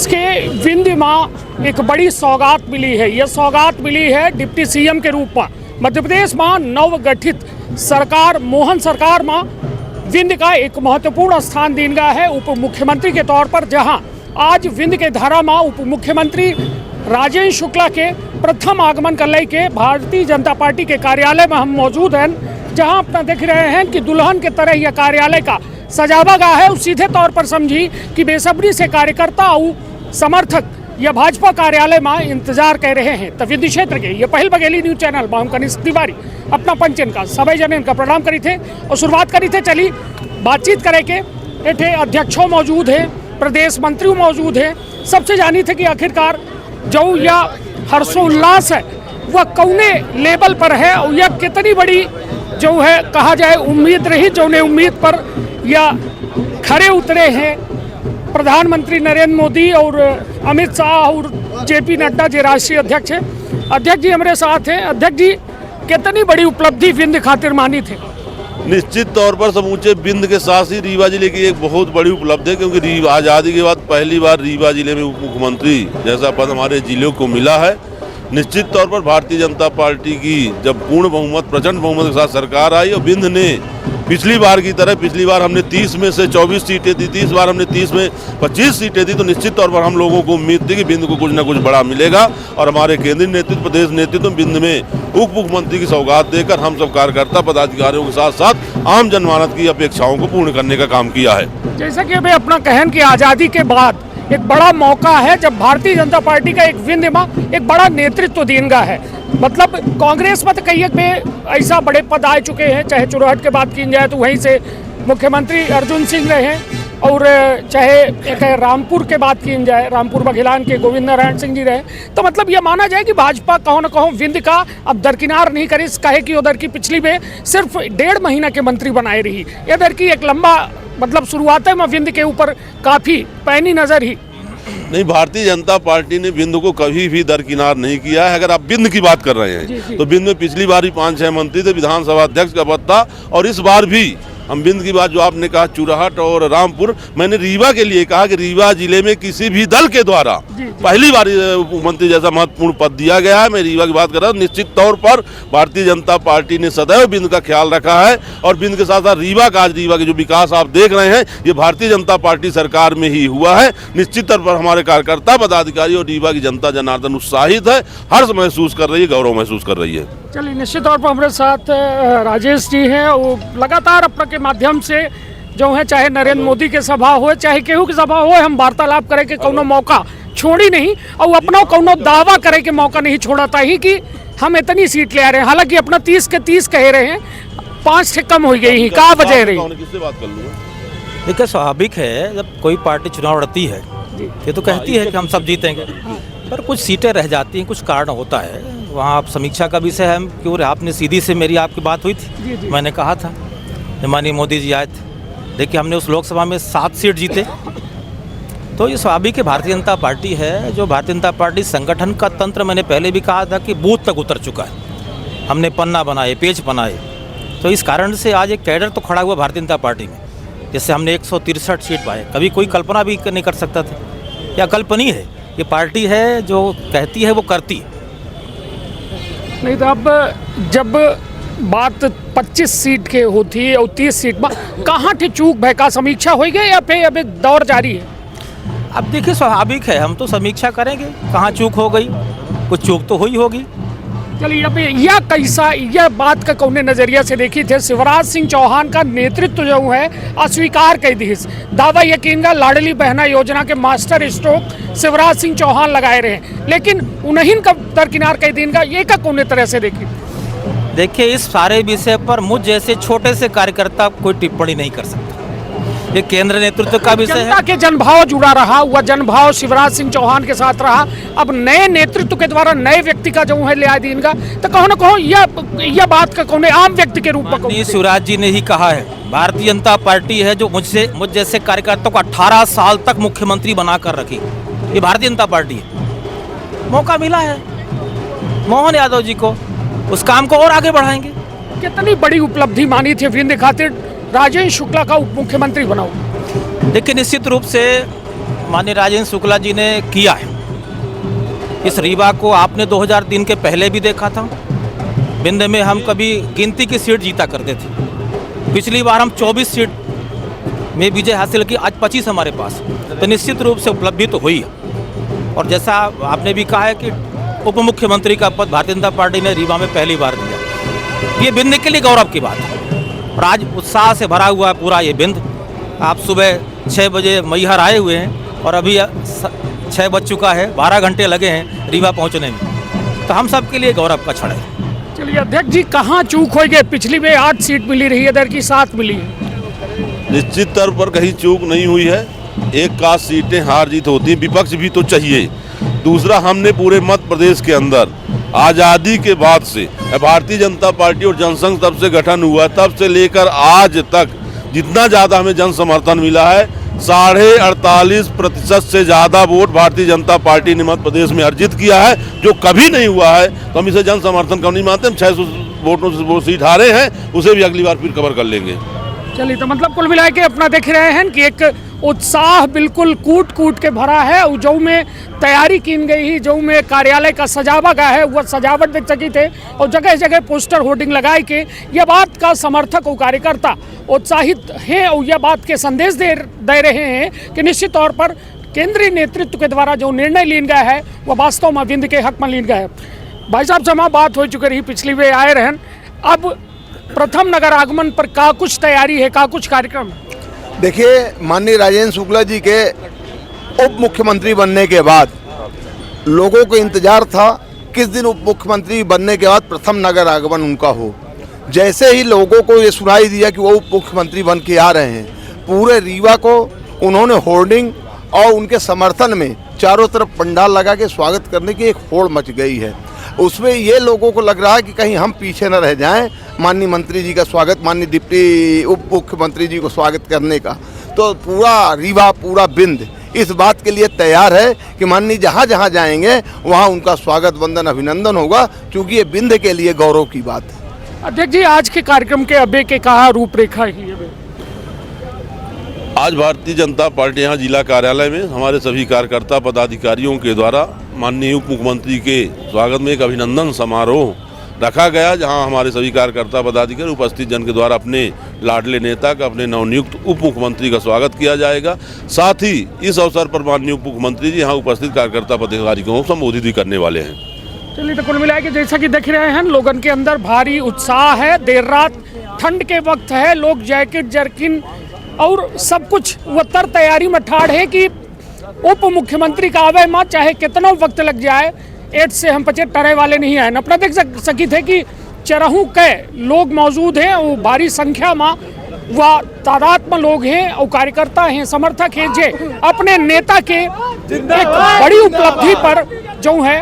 प्रदेश के विंध्य में एक बड़ी सौगात मिली है। यह सौगात मिली है डिप्टी सीएम के रूप में। मध्य प्रदेश में नवगठित सरकार मोहन सरकार में विंध्य का एक महत्वपूर्ण स्थान दिन गया है उप मुख्यमंत्री के तौर पर, जहां आज विंध्य के धारा में उप मुख्यमंत्री राजेश शुक्ला के प्रथम आगमन कर के भारतीय जनता पार्टी के कार्यालय में हम मौजूद हैं, जहां अपना देख रहे हैं कि दुल्हन के तरह यह कार्यालय का सजावा गया है। सीधे तौर पर समझी कि बेसब्री से कार्यकर्ता और समर्थक यह भाजपा कार्यालय में इंतजार कर रहे हैं। तो विंध्य क्षेत्र के ये पहल बघेली न्यूज चैनल में हम कनिष्ठ तिवारी अपना पंचन का सभी जन का प्रणाम करी थे और शुरुआत करी थे। चली बातचीत करे के एठे अध्यक्षों मौजूद है, प्रदेश मंत्री मौजूद है, सबसे जानी थे कि आखिरकार जो यह हर्षोल्लास है वह कौने लेवल पर है और यह कितनी बड़ी जो है कहा जाए उम्मीद रही, जो ने उम्मीद पर या खरे उतरे हैं प्रधानमंत्री नरेंद्र मोदी और अमित शाह और जेपी नड्डा जी राष्ट्रीय अध्यक्ष हैं। अध्यक्ष जी हमारे साथ हैं। अध्यक्ष जी, कितनी बड़ी उपलब्धि विंध्य खातिर मानी थे? निश्चित तौर पर समूचे विंध्य के साथ ही रीवा जिले की एक बहुत बड़ी उपलब्धि है, क्योंकि आज़ादी के बाद पहली बार रीवा जिले में उप मुख्यमंत्री जैसा पद हमारे जिले को मिला है। निश्चित तौर पर भारतीय जनता पार्टी की जब पूर्ण बहुमत प्रचंड बहुमत के साथ सरकार आई और विंध्य ने पिछली बार की तरह, पिछली बार हमने 30 में से 24 सीटें दी, 30 बार हमने 30 में 25 सीटें दी, तो निश्चित तौर पर हम लोगों को उम्मीद थी कि विंध्य को कुछ न कुछ बड़ा मिलेगा और हमारे केंद्रीय नेतृत्व प्रदेश नेतृत्व विंध्य में उप मुख्यमंत्री की सौगात देकर हम सब कार्यकर्ता पदाधिकारियों के साथ साथ आम जनमानस की अपेक्षाओं को पूर्ण करने का काम किया है। जैसा कि अभी अपना कहन की आज़ादी के बाद एक बड़ा मौका है जब भारतीय जनता पार्टी का एक विंध्य में एक बड़ा नेतृत्व देगा है। मतलब कांग्रेस में तो कई में ऐसा बड़े पद आ चुके हैं, चाहे चुरहट के बात की जाए तो वहीं से मुख्यमंत्री अर्जुन सिंह रहे, और चाहे एक रामपुर के बात की जाए रामपुर बघेलान के गोविंद नारायण सिंह जी रहे। तो मतलब यह माना जाए कि भाजपा कहो न कहो विंध्य का अब दरकिनार नहीं करे, कहे कि उधर की पिछली में सिर्फ 1.5 महीना के मंत्री बनाए रही, इधर की एक लंबा मतलब शुरुआत में विंध्य के ऊपर काफ़ी पैनी नजर ही नहीं। भारतीय जनता पार्टी ने विंध्य को कभी भी दरकिनार नहीं किया है। अगर आप विंध्य की बात कर रहे हैं तो विंध्य में पिछली बार भी 5-6 मंत्री थे, विधानसभा अध्यक्ष का पद था, और इस बार भी हम विंध्य की बात जो आपने कहा चुरहट और रामपुर, मैंने रीवा के लिए कहा कि रीवा जिले में किसी भी दल के द्वारा पहली बार मंत्री जैसा महत्वपूर्ण पद दिया गया है। मैं रीवा की बात कर रहा हूँ। निश्चित तौर पर भारतीय जनता पार्टी ने सदैव विंध्य का ख्याल रखा है और विंध्य के साथ साथ रीवा का आज रीवा के जो विकास आप देख रहे हैं ये भारतीय जनता पार्टी सरकार में ही हुआ है। निश्चित तौर पर हमारे कार्यकर्ता पदाधिकारी और रीवा की जनता जनार्दन उत्साहित है, हर्ष महसूस कर रही है, गौरव महसूस कर रही है। चलिए, निश्चित तौर पर हमारे साथ राजेश जी हैं। वो लगातार अपने के माध्यम से जो है चाहे नरेंद्र मोदी के सभा हो चाहे केहू की सभा हो, हम वार्तालाप करे के कोनो मौका छोड़ी नहीं और अपना कोनो दावा करे के मौका नहीं छोड़ता ही कि हम इतनी सीट ले आ रहे हैं। हालांकि अपना 30 के 30 कह रहे हैं, 5 से कम हो गई, क्या वजह रही? देखिए, स्वाभाविक है जब कोई पार्टी चुनाव लड़ती है ये तो कहती है कि हम सब जीतेंगे, पर कुछ सीटें रह जाती हैं, कुछ कारण होता है। वहाँ आप समीक्षा का विषय है क्यों, आपने सीधी से मेरी आपकी बात हुई थी, मैंने कहा था माननीय मोदी जी आए थे, देखिए हमने उस लोकसभा में 7 सीट जीते। तो ये स्वाभाविक है, भारतीय जनता पार्टी है जो भारतीय जनता पार्टी संगठन का तंत्र, मैंने पहले भी कहा था कि बूथ तक उतर चुका है। हमने पन्ना बनाए, पेज बनाए, तो इस कारण से आज एक कैडर तो खड़ा हुआ भारतीय जनता पार्टी में, जिससे हमने 163 सीट पाए। कभी कोई कल्पना भी नहीं कर सकता था, या कल्पनीय है। ये पार्टी है जो कहती है वो करती है। नहीं तो अब जब बात 25 सीट के होती है और 30 सीट में कहाँ थे चूक भय का समीक्षा हो गई या फिर अभी दौर जारी है? अब देखिए, स्वाभाविक है, हम तो समीक्षा करेंगे कहाँ चूक हो गई, कुछ चूक तो हुई होगी। चलिए, अभी यह कैसा यह बात का कौने नजरिया से देखी थे? शिवराज सिंह चौहान का नेतृत्व जो है अस्वीकार कर दी, दावा यकीन का लाडली बहना योजना के मास्टर स्ट्रोक शिवराज सिंह चौहान लगाए रहे, लेकिन उन्हीं का दरकिनार कई दिन का ये का कौने तरह से देखी? देखिए, इस सारे विषय पर मुझ जैसे छोटे से कार्यकर्ता कोई टिप्पणी नहीं कर सकता। ये केंद्र नेतृत्व का विषय है। जनता के जनभाव जुड़ा रहा, वह जनभाव शिवराज सिंह चौहान के साथ रहा। अब नए नेतृत्व के द्वारा नए व्यक्ति का जो है लिया दिन का, तो कहो न कहो यह बात का कौन आम व्यक्ति के रूप में शिवराज जी ने ही कहा है, भारतीय जनता पार्टी है जो मुझ जैसे कार्यकर्ताओं को 18 साल तक मुख्यमंत्री बनाकर रखी। ये भारतीय जनता पार्टी है। मौका मिला है मोहन यादव जी को, उस काम को और आगे बढ़ाएंगे। कितनी बड़ी उपलब्धि मानी थी विंध्य खातिर राजेश शुक्ला का उप मुख्यमंत्री बनाओ? देखिए, निश्चित रूप से माननीय राजेंद्र शुक्ला जी ने किया है। इस रीवा को आपने 2003 के पहले भी देखा था। बिंद में हम कभी गिनती की सीट जीता करते थे। पिछली बार हम 24 सीट में विजय हासिल की, आज 25 हमारे पास। तो निश्चित रूप से उपलब्धि तो हुई है। और जैसा आपने भी कहा है कि उप मुख्यमंत्री का पद भारतीय जनता पार्टी ने रीवा में पहली बार दिया, ये बिंद के लिए गौरव की बात है। और आज उत्साह से भरा हुआ है पूरा ये बिंद। आप सुबह 6 बजे मैहर आए हुए हैं और अभी 6 बज चुका है, 12 घंटे लगे हैं रीवा पहुंचने में। तो हम सब के लिए गौरव का क्षण है। चलिए अध्यक्ष जी, कहाँ चूक हो गए? पिछली में 8 सीट मिली रही है, इधर की 7 मिली है। निश्चित तौर पर कहीं चूक नहीं हुई है। एक का सीटें हार जीत होती, विपक्ष भी तो चाहिए। दूसरा, हमने पूरे मध्य प्रदेश के अंदर आज़ादी के बाद से भारतीय जनता पार्टी और जनसंघ तब से गठन हुआ, तब से लेकर आज तक जितना ज़्यादा हमें जन समर्थन मिला है, 48.5% से ज़्यादा वोट भारतीय जनता पार्टी ने मध्य प्रदेश में अर्जित किया है, जो कभी नहीं हुआ है। तो हम इसे जन समर्थन कम नहीं मानते। हम 600 वोटों से वो सीट हारे हैं, उसे भी अगली बार फिर कवर कर लेंगे। चलिए, तो मतलब कुल मिला के अपना देख रहे हैं कि एक उत्साह बिल्कुल कूट कूट के भरा है। जो में तैयारी की गई ही, जो में कार्यालय का सजावा गया है, वह सजावट देख सकी थे और जगह जगह पोस्टर होर्डिंग लगाए के यह बात का समर्थक और कार्यकर्ता उत्साहित हैं और यह बात के संदेश दे रहे हैं कि निश्चित तौर पर केंद्रीय नेतृत्व के द्वारा जो निर्णय लिया गया है वह वास्तव में बिंद के हक में लिया गया है। भाई साहब से हमारी बात हो चुकी रही, पिछली वे आए रहन। अब प्रथम नगर आगमन पर का कुछ तैयारी है, का कुछ कार्यक्रम? देखिए, माननीय राजेंद्र शुक्ला जी के उप मुख्यमंत्री बनने के बाद लोगों को इंतजार था किस दिन उप मुख्यमंत्री बनने के बाद प्रथम नगर आगमन उनका हो। जैसे ही लोगों को ये सुनाई दिया कि वो उप मुख्यमंत्री बन के आ रहे हैं, पूरे रीवा को उन्होंने होर्डिंग और उनके समर्थन में चारों तरफ पंडाल लगा के स्वागत करने की एक होड़ मच गई है। उसमें ये लोगों को लग रहा है कि कहीं हम पीछे न रह जाएं माननीय मंत्री जी का स्वागत, माननीय डिप्टी उप मुख्यमंत्री जी को स्वागत करने का। तो पूरा रीवा, पूरा बिंद इस बात के लिए तैयार है कि माननीय जहाँ जहाँ जाएंगे वहाँ उनका स्वागत, वंदन, अभिनंदन होगा, क्योंकि ये बिंद के लिए गौरव की बात है। अध्यक्ष जी, आज के कार्यक्रम के अबे के कहा रूपरेखा ही है? आज भारतीय जनता पार्टी यहाँ जिला कार्यालय में हमारे सभी कार्यकर्ता पदाधिकारियों के द्वारा माननीय उप मुख्यमंत्री के स्वागत में एक अभिनंदन समारोह रखा गया, जहां हमारे सभी कार्यकर्ता पदाधिकारी उपस्थित जन के द्वारा अपने लाडले नेता का, अपने नवनियुक्त उप मुख्यमंत्री का स्वागत किया जाएगा। साथ ही इस अवसर पर माननीय उप मुख्यमंत्री जी यहाँ उपस्थित कार्यकर्ता पदाधिकारियों को संबोधित भी करने वाले हैं। चलिए, तो कुल मिला के जैसा कि देख रहे हैं, लोगों के अंदर भारी उत्साह है। देर रात ठंड के वक्त है, लोग जैकेट, जर्किन और सब कुछ वतर तैयारी में ठाड़ है कि उप मुख्यमंत्री का आवे माँ चाहे कितना वक्त लग जाए, 8 से हम 25 टरे वाले नहीं आए। अपना देख सकी थे कि चरहू के लोग मौजूद हैं, वो भारी संख्या में व तादाद में लोग हैं और कार्यकर्ता हैं, समर्थक हैं, जे अपने नेता के एक बड़ी उपलब्धि पर जो है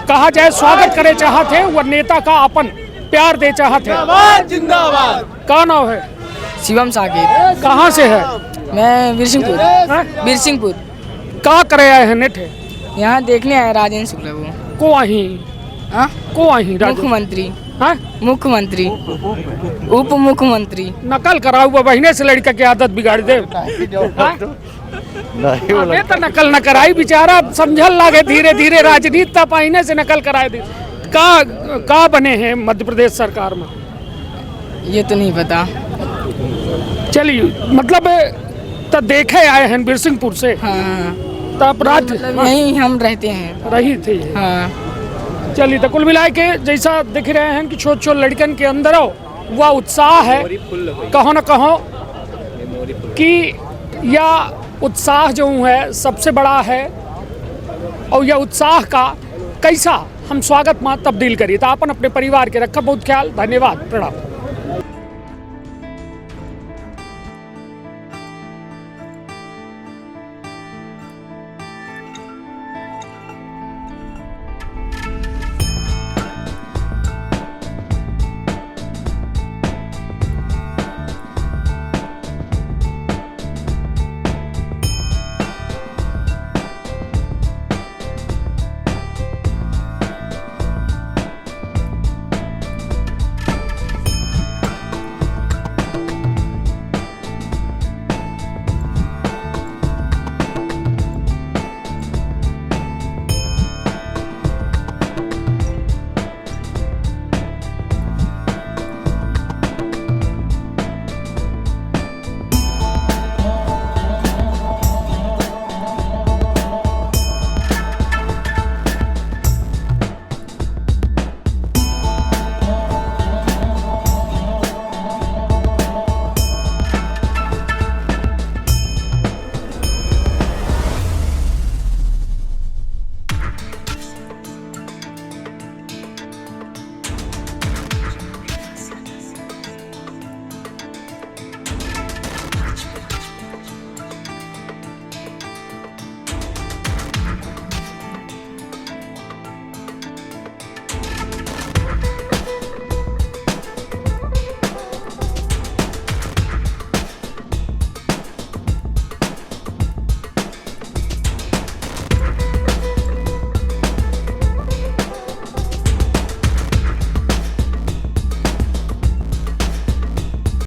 कहा जाए स्वागत करे चाहते हैं, वह नेता का अपन प्यार दे चाहते हैं। जिंदाबाद। क्या नाम है? शिवम साकिब। कहाँ से है? मैं बिरसिंहपुर। का करे आए हैं नेठे? यहाँ देखने आए राजेंद्र शुक्ला को आही मुख्यमंत्री, मुख्यमंत्री, उप मुख्यमंत्री। नकल करा हुआ बहने से लड़का की आदत बिगाड़ दे। नहीं तो नकल न कराई, बेचारा समझल लागे धीरे धीरे राजनीति तब पहिने से नकल कराए दे। का बने हैं मध्य प्रदेश सरकार में? ये तो नहीं पता। चलिए, मतलब तो देखे आए हैं बिरसिंहपुर से। हाँ, तब राज्य मतलब यहीं हम रहते हैं। रही थी। हाँ। चलिए, तो कुल मिला के जैसा दिख रहे हैं कि छोटे छोटे लड़कन के अंदर वह उत्साह है, कहो न कहो कि यह उत्साह जो है सबसे बड़ा है और यह उत्साह का कैसा हम स्वागत में तब्दील करिए। तो अपन अपने परिवार के रखा बहुत ख्याल। धन्यवाद, प्रणाम।